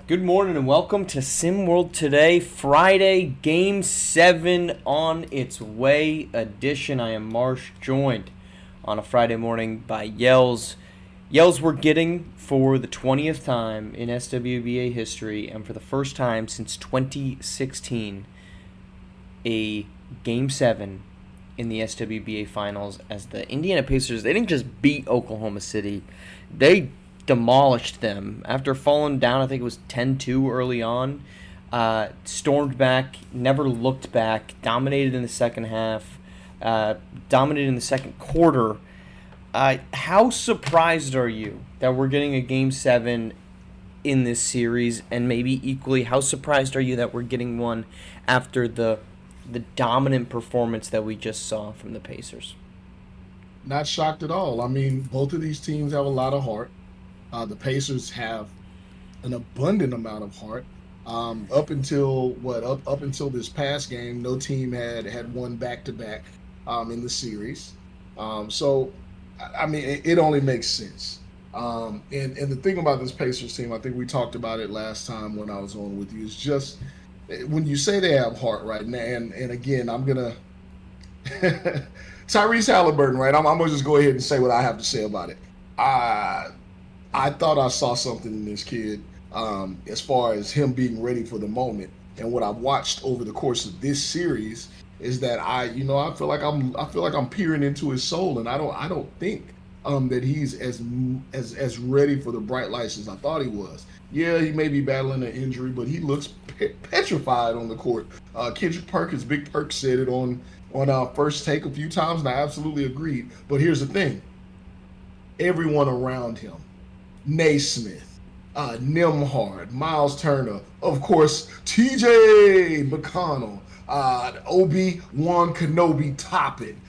Good morning and welcome to SimWorld Today, Friday, Game 7 on its way edition. I am Marsh, joined on a Friday morning by Yells. Yells, we're getting for the 20th time in SWBA history and for the first time since 2016 a Game 7 in the SWBA Finals as the Indiana Pacers, they didn't just beat Oklahoma City, they demolished them after falling down. I think it was 10-2 early on. Stormed back, never looked back, dominated in the second half, dominated in the second quarter. How surprised are you that we're getting a Game 7 in this series, and maybe equally, how surprised are you that we're getting one after the dominant performance that we just saw from the Pacers? Not shocked at all. I mean, both of these teams have a lot of heart. The Pacers have an abundant amount of heart. Up until Up until this past game, no team had won back to back in the series. I mean, it only makes sense. And the thing about this Pacers team, I think we talked about it last time when I was on with you, is just when you say they have heart, right? And again, I'm gonna Tyrese Halliburton, right? I'm gonna just go ahead and say what I have to say about it. I I thought I saw something in this kid as far as him being ready for the moment. And what I've watched over the course of this series is that I feel like I'm peering into his soul, and I don't think that he's as ready for the bright lights as I thought he was. Yeah, he may be battling an injury, but he looks petrified on the court. Kendrick Perkins, Big Perk, said it on First Take a few times, and I absolutely agreed. But here's the thing: everyone around him, Naismith, Nimhard, Miles Turner, of course, TJ McConnell, Obi-Wan Kenobi Toppin,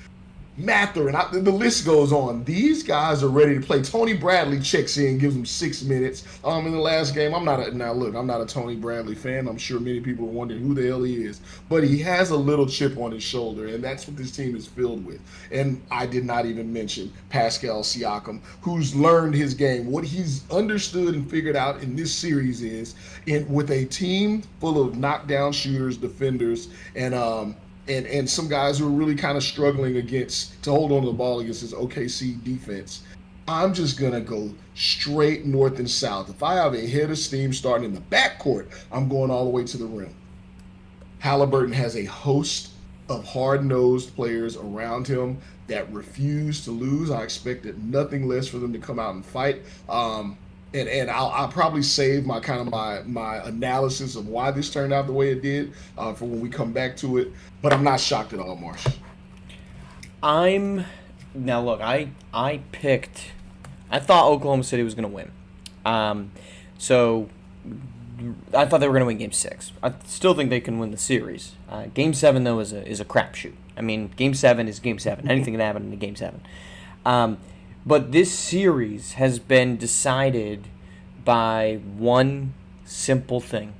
Mather, and the list goes on. These guys are ready to play. Tony Bradley checks in, gives them 6 minutes. In the last game, I'm not a Tony Bradley fan. I'm sure many people are wondering who the hell he is, but he has a little chip on his shoulder, and that's what this team is filled with. And I did not even mention Pascal Siakam, who's learned his game. What he's understood and figured out in this series is, with a team full of knockdown shooters, defenders, and some guys who are really kind of struggling to hold on to the ball against this OKC defense. I'm just gonna go straight north and south. If I have a head of steam starting in the backcourt, I'm going all the way to the rim. Halliburton has a host of hard-nosed players around him that refuse to lose. I expected nothing less for them to come out and fight. And I'll probably save my analysis of why this turned out the way it did for when we come back to it. But I'm not shocked at all, Marsh. I'm Now look, I thought Oklahoma City was going to win. So I thought they were going to win Game 6. I still think they can win the series. Game 7 though is a crapshoot. I mean, Game 7 is Game 7. Anything can happen in Game 7. But this series has been decided by one simple thing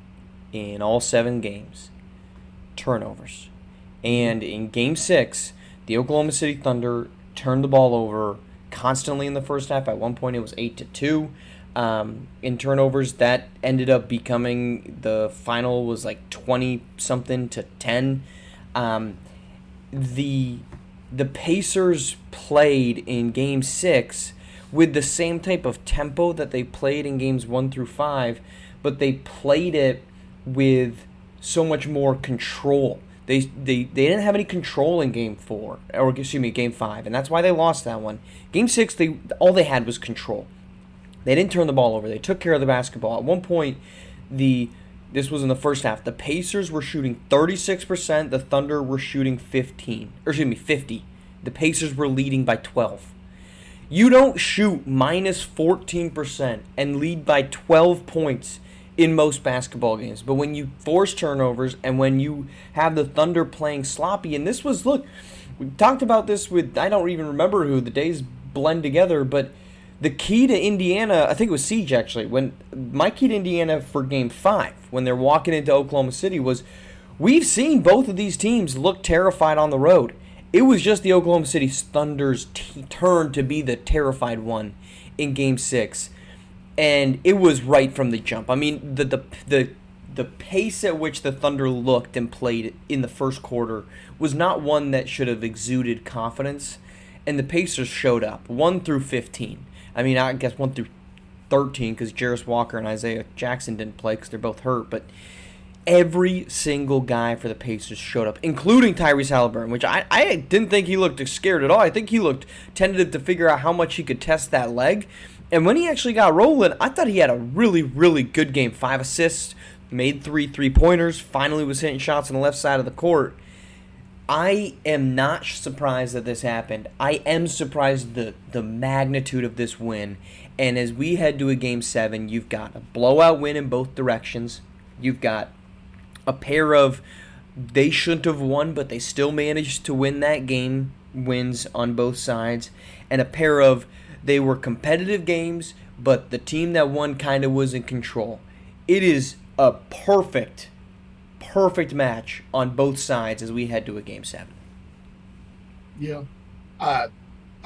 in all 7 games: turnovers. And in Game 6, the Oklahoma City Thunder turned the ball over constantly in the first half. At one point, it was 8-2 in turnovers. That ended up becoming, the final was like 20-something to 10. The Pacers played in Game 6 with the same type of tempo that they played in Games 1 through 5, but they played it with so much more control. They didn't have any control in Game 4, or excuse me, Game 5, and that's why they lost that one. Game 6, all they had was control. They didn't turn the ball over. They took care of the basketball. At one point, this was in the first half, the Pacers were shooting 36%, the Thunder were shooting 50. The Pacers were leading by 12. You don't shoot minus 14% and lead by 12 points in most basketball games. But when you force turnovers and when you have the Thunder playing sloppy, and this was, look, we talked about this with, I don't even remember who, the days blend together, but the key to Indiana, I think it was Siege actually, when my key to Indiana for Game 5, when they're walking into Oklahoma City, was we've seen both of these teams look terrified on the road. It was just the Oklahoma City Thunder's turn to be the terrified one in Game 6. and it was right from the jump. I mean, the pace at which the Thunder looked and played in the first quarter was not one that should have exuded confidence, and the Pacers showed up 1 through 15. I mean, I guess 1 through 13 because Jarris Walker and Isaiah Jackson didn't play because they're both hurt, but every single guy for the Pacers showed up, including Tyrese Halliburton, which I didn't think he looked scared at all. I think he looked tentative to figure out how much he could test that leg. And when he actually got rolling, I thought he had a really, really good game. 5 assists, made 3 3-pointers, finally was hitting shots on the left side of the court. I am not surprised that this happened. I am surprised the magnitude of this win. And as we head to a Game 7, you've got a blowout win in both directions. You've got a pair of they shouldn't have won, but they still managed to win that game wins on both sides. And a pair of they were competitive games, but the team that won kind of was in control. It is a perfect match on both sides as we head to a Game 7. Yeah. I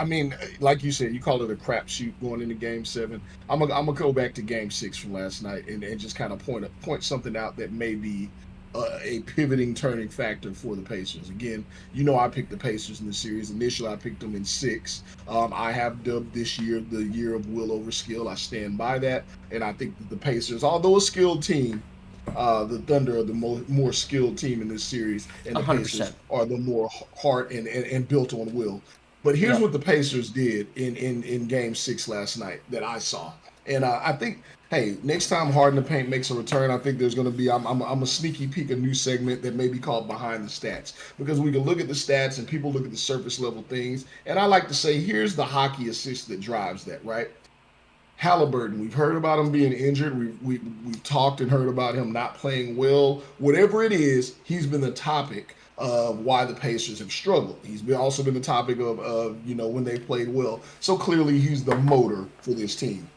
mean, like you said, you call it a crapshoot going into Game 7. I'm gonna go back to Game 6 from last night and just kind of point something out that may be a pivoting, turning factor for the Pacers. Again, I picked the Pacers in the series. Initially, I picked them in 6. I have dubbed this year the year of will over skill. I stand by that, and I think that the Pacers, although a skilled team, the Thunder are the more skilled team in this series, and the 100%. Pacers are the more heart and built on will. But here's what the Pacers did in Game 6 last night that I saw. And I think, hey, next time Hard in the Paint makes a return, I think there's going to be, I'm a sneaky peek, a new segment that may be called Behind the Stats. Because we can look at the stats and people look at the surface level things. And I like to say, here's the hockey assist that drives that, right? Halliburton, we've heard about him being injured. We've talked and heard about him not playing well. Whatever it is, he's been the topic of why the Pacers have struggled. He's also been the topic of when they played well. So clearly he's the motor for this team.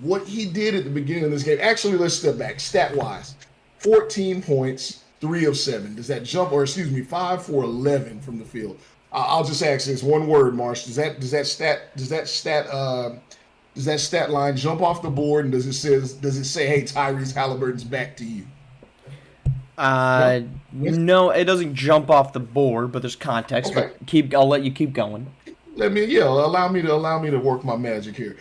What he did at the beginning of this game, actually, let's step back. Stat-wise, 14 points, 3 of 7. Does that jump, 5 for 11 from the field? I'll just ask this one word, Marsh. Does that stat line jump off the board, and does it say, hey, Tyrese Halliburton's back to you? No, it doesn't jump off the board, but there's context. Okay. But I'll let you keep going. Allow me to work my magic here.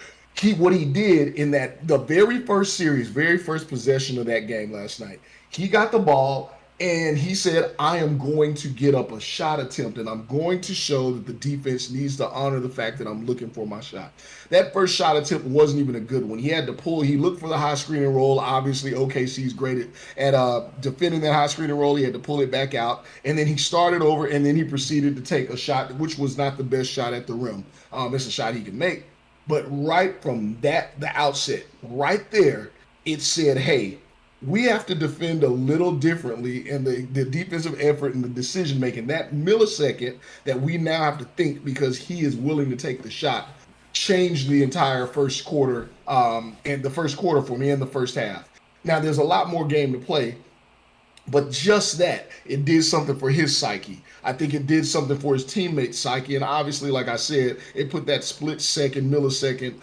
What he did in the very first possession of that game last night, he got the ball and he said, I am going to get up a shot attempt and I'm going to show that the defense needs to honor the fact that I'm looking for my shot. That first shot attempt wasn't even a good one. He had to pull. He looked for the high screen and roll. Obviously, OKC's great at defending that high screen and roll. He had to pull it back out. And then he started over and then he proceeded to take a shot, which was not the best shot at the rim. It's a shot he can make. But right from the outset, right there, it said, hey, we have to defend a little differently in the defensive effort and the decision making. That millisecond that we now have to think because he is willing to take the shot changed the entire first quarter, and the first quarter for me in the first half. Now, there's a lot more game to play, but just that, it did something for his psyche. I think it did something for his teammates' psyche. And obviously, like I said, it put that millisecond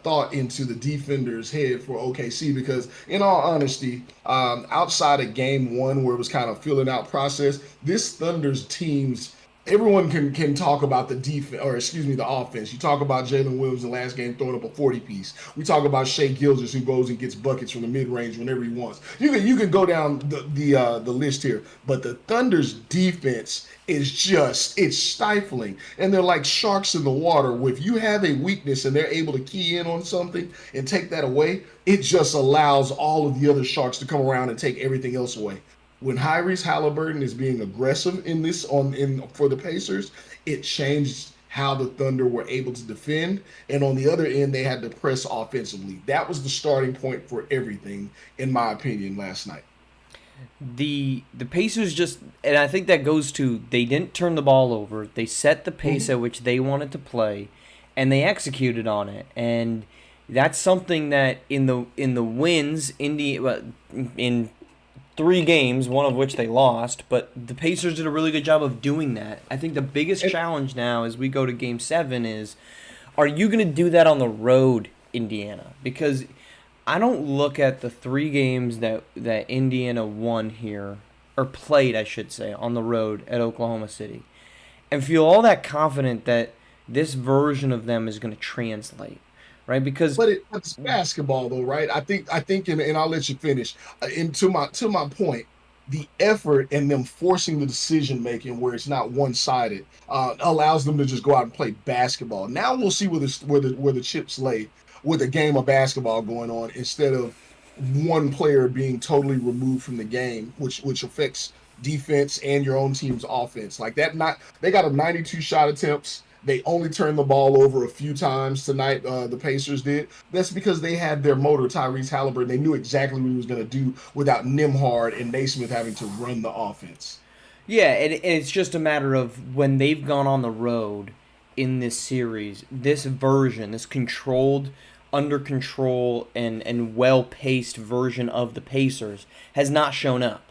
thought into the defender's head for OKC. Because in all honesty, outside of game 1 where it was kind of filling out process, this Thunder's team's everyone can talk about the the offense. You talk about Jalen Williams in the last game throwing up a 40-piece. We talk about Shai Gilgeous, who goes and gets buckets from the mid-range whenever he wants. You can go down the list here, but the Thunder's defense is it's stifling, and they're like sharks in the water. If you have a weakness and they're able to key in on something and take that away, it just allows all of the other sharks to come around and take everything else away. When Tyrese Halliburton is being aggressive for the Pacers, it changed how the Thunder were able to defend. And on the other end, they had to press offensively. That was the starting point for everything, in my opinion, last night. The Pacers and I think that goes to, they didn't turn the ball over. They set the pace at which they wanted to play, and they executed on it. And that's something that in the wins, in 3 games, one of which they lost, but the Pacers did a really good job of doing that. I think the biggest challenge now as we go to Game 7 is, are you going to do that on the road Indiana, because I don't look at the 3 games that Indiana won here, or played, I should say, on the road at Oklahoma City, and feel all that confident that this version of them is going to translate, right? Because It's basketball though, right? I think, and I'll let you finish. And to my point, the effort and them forcing the decision making where it's not one sided allows them to just go out and play basketball. Now we'll see where the chips lay with a game of basketball going on instead of one player being totally removed from the game, which affects defense and your own team's offense. Like that, not they got a 92 shot attempts. They only turned the ball over a few times tonight. The Pacers did. That's because they had their motor, Tyrese Halliburton. They knew exactly what he was going to do without Nimhard and Naismith having to run the offense. yeah, and it's just a matter of when they've gone on the road in this series, this version, this controlled, under control, and well paced version of the Pacers has not shown up.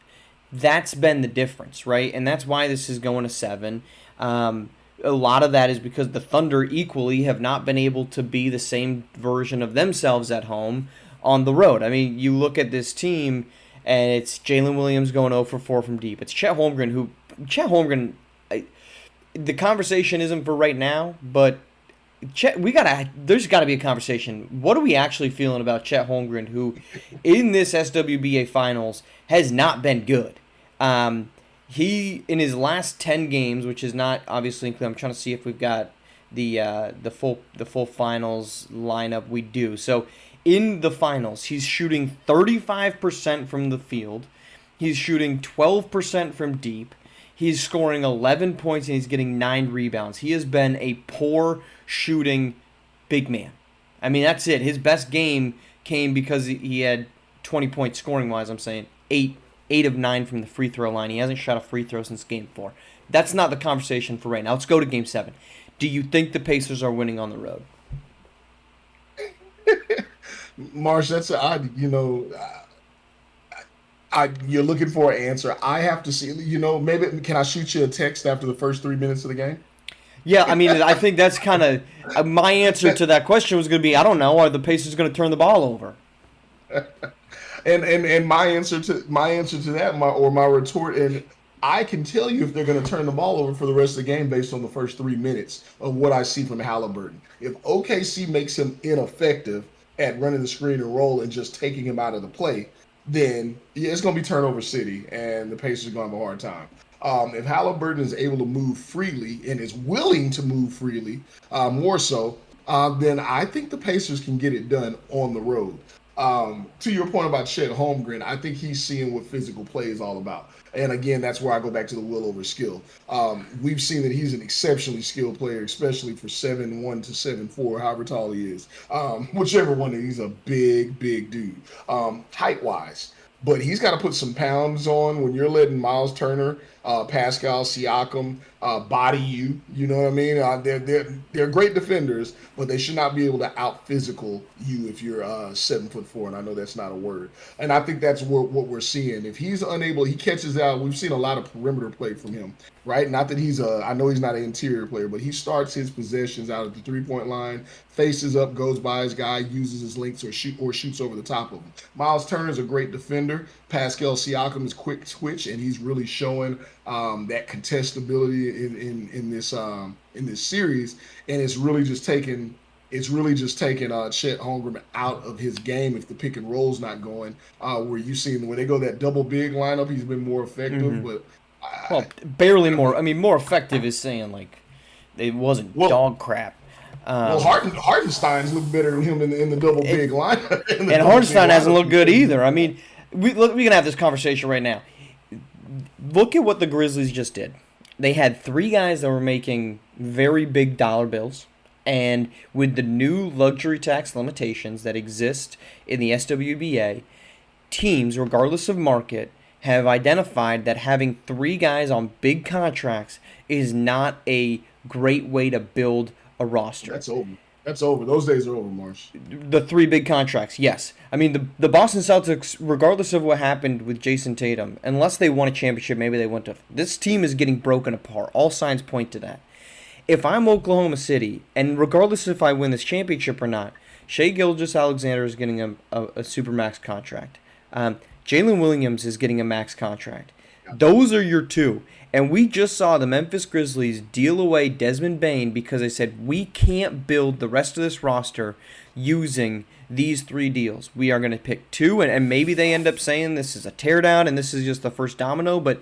That's been the difference, right? And that's why this is going to 7. A lot of that is because the Thunder equally have not been able to be the same version of themselves at home on the road. I mean, you look at this team, and it's Jalen Williams going 0 for 4 from deep. It's Chet Holmgren, the conversation isn't for right now, but there's got to be a conversation. What are we actually feeling about Chet Holmgren, who in this SWBA Finals has not been good? He, in his last 10 games, which is not obviously included, I'm trying to see if we've got the full finals lineup. We do. So in the finals, he's shooting 35% from the field. He's shooting 12% from deep. He's scoring 11 points and he's getting 9 rebounds. He has been a poor shooting big man. I mean, that's it. His best game came because he had 20 points scoring wise. I'm saying 8 of 9 from the free throw line. He hasn't shot a free throw since game 4. That's not the conversation for right now. Let's go to game 7. Do you think the Pacers are winning on the road? Marsh, that's odd. You're looking for an answer. I have to see. Maybe can I shoot you a text after the first 3 minutes of the game? Yeah, I mean, I think that's kind of my answer to that question was going to be, I don't know, are the Pacers going to turn the ball over? And my answer to that, my retort, and I can tell you if they're going to turn the ball over for the rest of the game based on the first 3 minutes of what I see from Halliburton. If OKC makes him ineffective at running the screen and roll and just taking him out of the play, then yeah, it's going to be turnover city, and the Pacers are going to have a hard time. If Halliburton is able to move freely and is willing to move freely, more so, then I think the Pacers can get it done on the road. To your point about Chet Holmgren, I think he's seeing what physical play is all about. And again, that's where I go back to the will over skill. We've seen that he's an exceptionally skilled player, especially for 7'1" to 7'4", however tall he is. Whichever one, he's a big, big dude, height-wise. But he's got to put some pounds on when you're letting Miles Turner, Pascal Siakam body you. You know what I mean? They're great defenders, but they should not be able to out physical you if you're 7'4", and I know that's not a word. And I think that's what we're seeing. If he's unable, he catches out. We've seen a lot of perimeter play from him, right? Not that I know he's not an interior player, but he starts his possessions out at the 3-point line, faces up, goes by his guy, uses his links or shoots over the top of him. Miles Turner is a great defender. Pascal Siakam is quick twitch, and he's really showing that contestability in this series, and it's really just taking Chet Holmgren out of his game if the pick and roll's not going. Where you seen when they go that double big lineup, he's been more effective, but barely more. I mean, more effective is saying like it wasn't dog crap. Hartenstein's looked better than him in the double big lineup. And Hartenstein hasn't looked good either. I mean, we can have this conversation right now. Look at what the Grizzlies just did. They had 3 guys that were making very big dollar bills, and with the new luxury tax limitations that exist in the SWBA, teams, regardless of market, have identified that having 3 guys on big contracts is not a great way to build a roster. That's over. Those days are over, Marsh. The 3 big contracts, yes. I mean, the Boston Celtics, regardless of what happened with Jason Tatum, unless they won a championship, maybe they went to... This team is getting broken apart. All signs point to that. If I'm Oklahoma City, and regardless if I win this championship or not, Shea Gilgeous-Alexander is getting a supermax contract. Jalen Williams is getting a max contract. Those are your two. And we just saw the Memphis Grizzlies deal away Desmond Bane because they said, we can't build the rest of this roster using these 3 deals. We are going to pick 2, and maybe they end up saying this is a teardown and this is just the first domino, but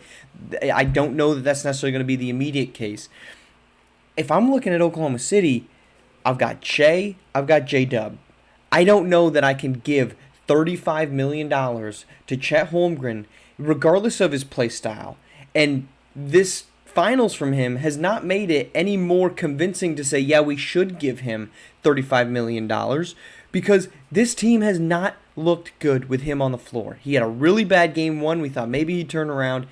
I don't know that that's necessarily going to be the immediate case. If I'm looking at Oklahoma City, I've got Shea, I've got J-Dub. I don't know that I can give $35 million to Chet Holmgren, regardless of his play style. And this finals from him has not made it any more convincing to say, yeah, we should give him $35 million, because this team has not looked good with him on the floor. He had a really bad game 1. We thought maybe he'd turn around.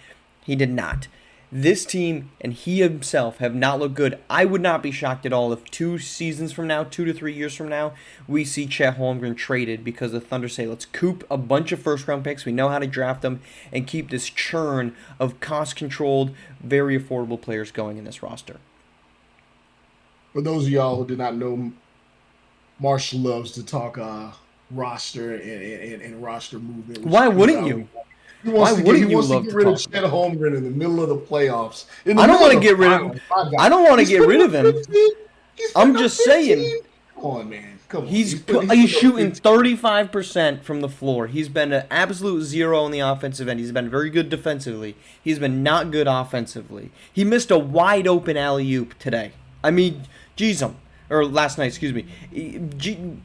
He did not. This team and he himself have not looked good. I would not be shocked at all if 2 seasons from now, 2 to 3 years from now, we see Chet Holmgren traded because the Thunder say, let's coop a bunch of first-round picks. We know how to draft them and keep this churn of cost-controlled, very affordable players going in this roster. For those of y'all who did not know, Marshall loves to talk roster and roster movement. Why wouldn't you? He wants to get rid of Chet Holmgren in the middle of the playoffs. I don't want to get rid of him. I don't want to get rid of him. I'm just saying. Come on, man. Come on. He's shooting 35% from the floor. He's been an absolute zero on the offensive end. He's been very good defensively. He's been not good offensively. He missed a wide open alley-oop today. I mean, geez, or last night, excuse me.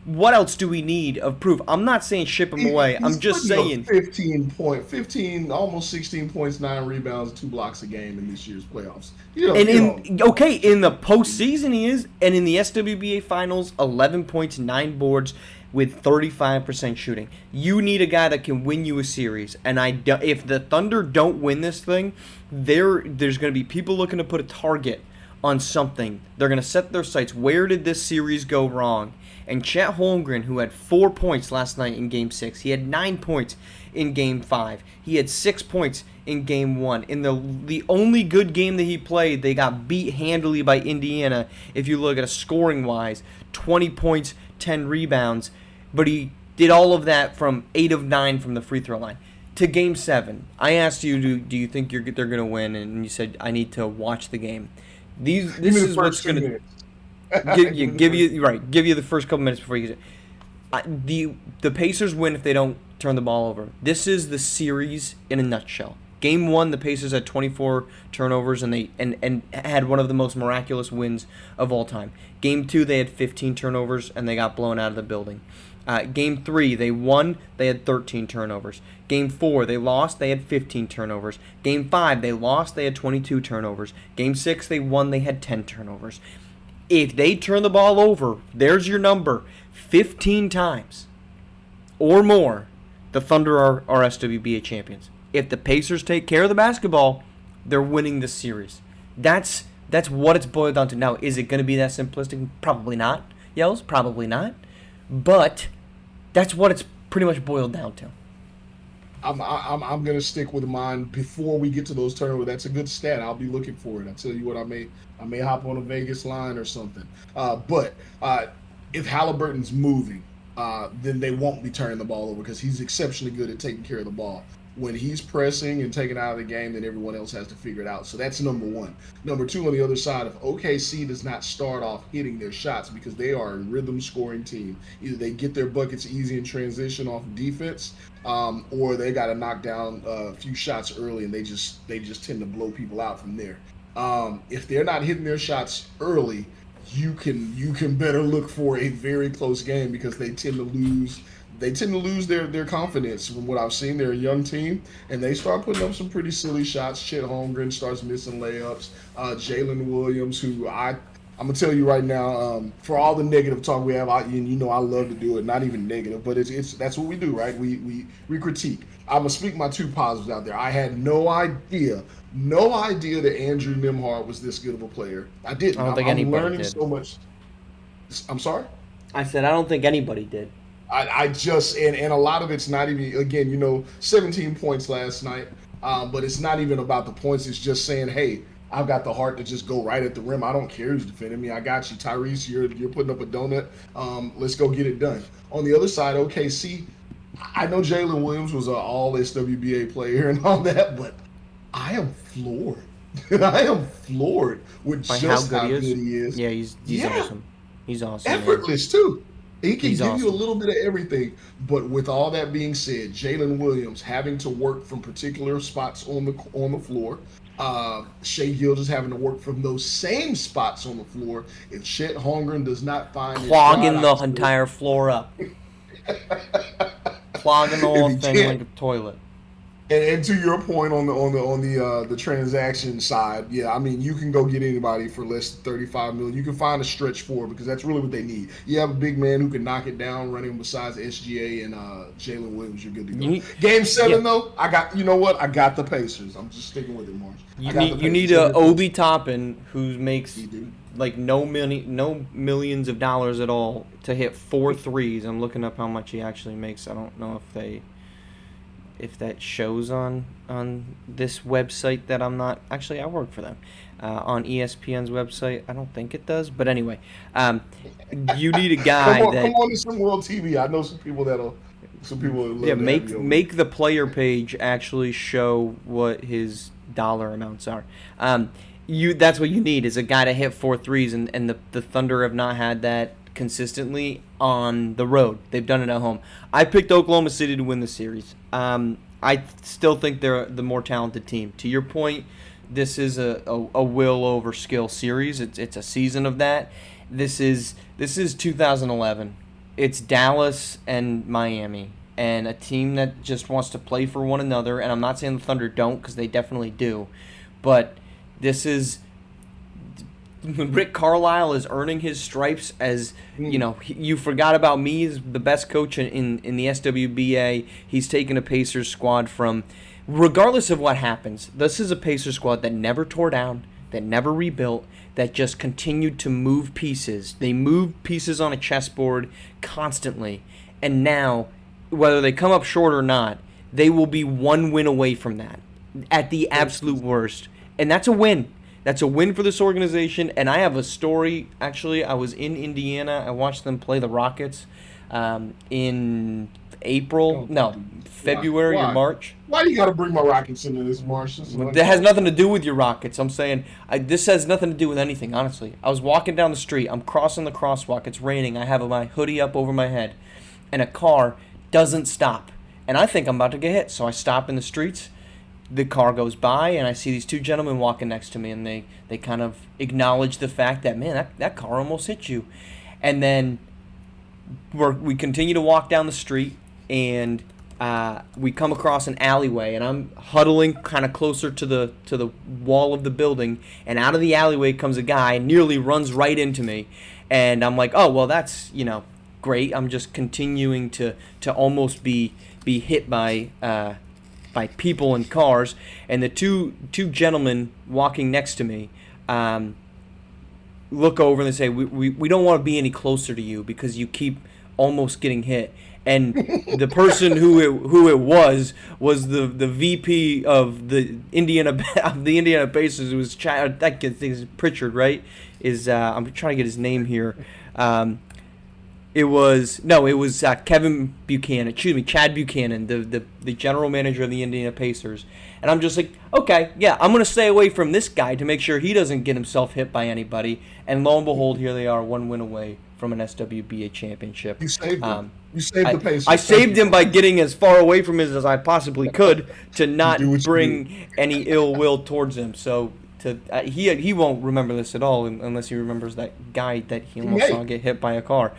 What else do we need of proof? I'm not saying ship him away. I'm just saying 15, almost 16 points, 9 rebounds, 2 blocks a game in this year's playoffs. In the postseason he is, and in the SWBA finals, 11 points, 9 boards with 35% shooting. You need a guy that can win you a series, and if the Thunder don't win this thing, there's going to be people looking to put a target on something. They're going to set their sights. Where did this series go wrong? And Chet Holmgren, who had 4 points last night in Game 6, he had 9 points in Game 5. He had 6 points in Game 1. In the only good game that he played, they got beat handily by Indiana. If you look at a scoring-wise, 20 points, 10 rebounds. But he did all of that from 8 of 9 from the free throw line. To Game 7, I asked you, do you think they're going to win? And you said, I need to watch the game. This is what's going to give you the first couple minutes before you get it. The Pacers win if they don't turn the ball over. This is the series in a nutshell. Game 1, the Pacers had 24 turnovers and they had one of the most miraculous wins of all time. Game 2, they had 15 turnovers and they got blown out of the building. Game 3, they won, they had 13 turnovers. Game 4, they lost, they had 15 turnovers. Game 5, they lost, they had 22 turnovers. Game 6, they won, they had 10 turnovers. If they turn the ball over, there's your number, 15 times or more, the Thunder are SWBA champions. If the Pacers take care of the basketball, they're winning this series. That's what it's boiled down to. Now, is it going to be that simplistic? Probably not. Yells? Probably not. But that's what it's pretty much boiled down to. I'm gonna stick with mine before we get to those turnovers. That's a good stat. I'll be looking for it. I tell you what, I may hop on a Vegas line or something. But if Halliburton's moving, then they won't be turning the ball over because he's exceptionally good at taking care of the ball. When he's pressing and taking out of the game, then everyone else has to figure it out. So that's number 1. Number 2, on the other side, if OKC does not start off hitting their shots because they are a rhythm scoring team, either they get their buckets easy in transition off defense, or they got to knock down a few shots early and they just tend to blow people out from there. If they're not hitting their shots early, you can better look for a very close game because they tend to lose. They tend to lose their confidence. From what I've seen, they're a young team, and they start putting up some pretty silly shots. Chet Holmgren starts missing layups. Jalen Williams, who I'm gonna tell you right now, for all the negative talk we have, I love to do it. Not even negative, but it's that's what we do, right? We critique. I'm gonna speak my 2 positives out there. I had no idea that Andrew Nembhard was this good of a player. I didn't. I don't think anybody learning did. So much. I'm sorry? I said I don't think anybody did. I just and a lot of it's not even, again, 17 points last night, but it's not even about the points. It's just saying, hey, I've got the heart to just go right at the rim. I don't care who's defending me. I got you, Tyrese. You're putting up a donut. Let's go get it done. On the other side, OKC. I know Jalen Williams was an All SWBA player and all that, but I am floored. I am floored with By just how how good good he is. Yeah, he's Yeah, awesome. He's awesome, man. effortless too. He can He's give you a awesome. little bit of everything. But with all that being said, Jalen Williams having to work from particular spots on the floor. Shea Gilgeous having to work from those same spots on the floor. If Chet Holmgren does not find his Clogging shot, the entire floor up. Clogging the if whole he thing can't, like a toilet. and to your point on the transaction side, yeah, I mean you can go get anybody for less than 35 million. You can find a stretch for because that's really what they need. You have a big man who can knock it down, running besides SGA and Jalen Williams. You're good to go. Game Yeah. 7 though, I got you know what I got the Pacers. I'm just sticking with it, Marsh. You need a Obi Toppin who makes You do. like no millions of dollars at all to hit 4 threes. I'm looking up how much he actually makes. I don't know if that shows on this website that I'm not actually. I work for them on ESPN's website. I don't think it does, but anyway, you need a guy Come that on to some World TV. I know some people that love yeah, to make have you over. make the player page actually show what his dollar amounts are. That's what you need is a guy to hit 4 threes, and the Thunder have not had that consistently on the road. They've done it at home. I picked Oklahoma City to win the series. I still think they're the more talented team. To your point, this is a will over skill series. It's a season of that. This is 2011. It's Dallas and Miami, and a team that just wants to play for one another. And I'm not saying the Thunder don't, because they definitely do, but this is Rick Carlisle is earning his stripes as, you forgot about me as the best coach in the SWBA. He's taken a Pacers squad from, regardless of what happens, this is a Pacers squad that never tore down, that never rebuilt, that just continued to move pieces. They move pieces on a chessboard constantly. And now, whether they come up short or not, they will be one win away from that at the absolute worst. And that's a win. That's a win for this organization. And I have a story. Actually, I was in Indiana. I watched them play the Rockets in February or March. Why do you got to bring my Rockets into this, Marsh? That has nothing to do with your Rockets. I'm saying this has nothing to do with anything, honestly. I was walking down the street. I'm crossing the crosswalk. It's raining. I have my hoodie up over my head. And a car doesn't stop. And I think I'm about to get hit. So I stop in the streets. The car goes by, and I see these 2 gentlemen walking next to me, and they kind of acknowledge the fact that, man, that car almost hit you. And then we continue to walk down the street, and we come across an alleyway, and I'm huddling kind of closer to the wall of the building, and out of the alleyway comes a guy, nearly runs right into me, and I'm like, oh, well, that's, great. I'm just continuing to almost be hit by people and cars, and the two gentlemen walking next to me look over and they say, we don't want to be any closer to you because you keep almost getting hit. And the person who it was the VP of the Indiana Pacers. It was that kid is Pritchard, right? I'm trying to get his name here. It was Kevin Buchanan. Excuse me, Chad Buchanan, the general manager of the Indiana Pacers. And I'm just like, okay, yeah, I'm gonna stay away from this guy to make sure he doesn't get himself hit by anybody. And lo and behold, here they are, 1 win away from an SWBA championship. You saved him. You saved the Pacers. I saved him by getting as far away from him as I possibly could to not bring any ill will towards him. So he won't remember this at all unless he remembers that guy that he almost saw get hit by a car.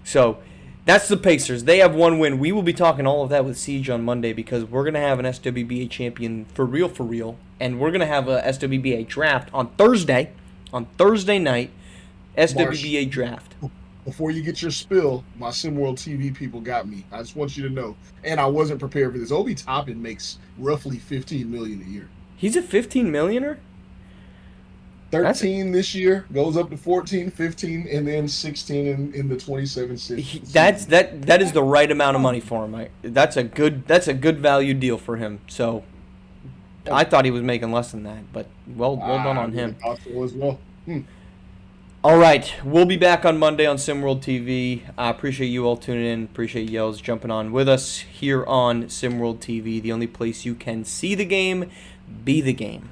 So that's the Pacers. They have 1 win. We will be talking all of that with Siege on Monday because we're going to have an SWBA champion for real, and we're going to have a SWBA draft on Thursday night, SWBA draft. Before you get your spill, my SimWorld TV people got me. I just want you to know. And I wasn't prepared for this. Obi Toppin makes roughly $15 million a year. He's a 15 millionaire? 13 this year, goes up to 14, 15, and then 16 in the 27-6. That is the right amount of money for him. That's a good value deal for him. So I thought he was making less than that, but well done I on would him. have thought so as well. All right, we'll be back on Monday on SimWorld TV. I appreciate you all tuning in. Appreciate Yells jumping on with us here on SimWorld TV, the only place you can see the game, be the game.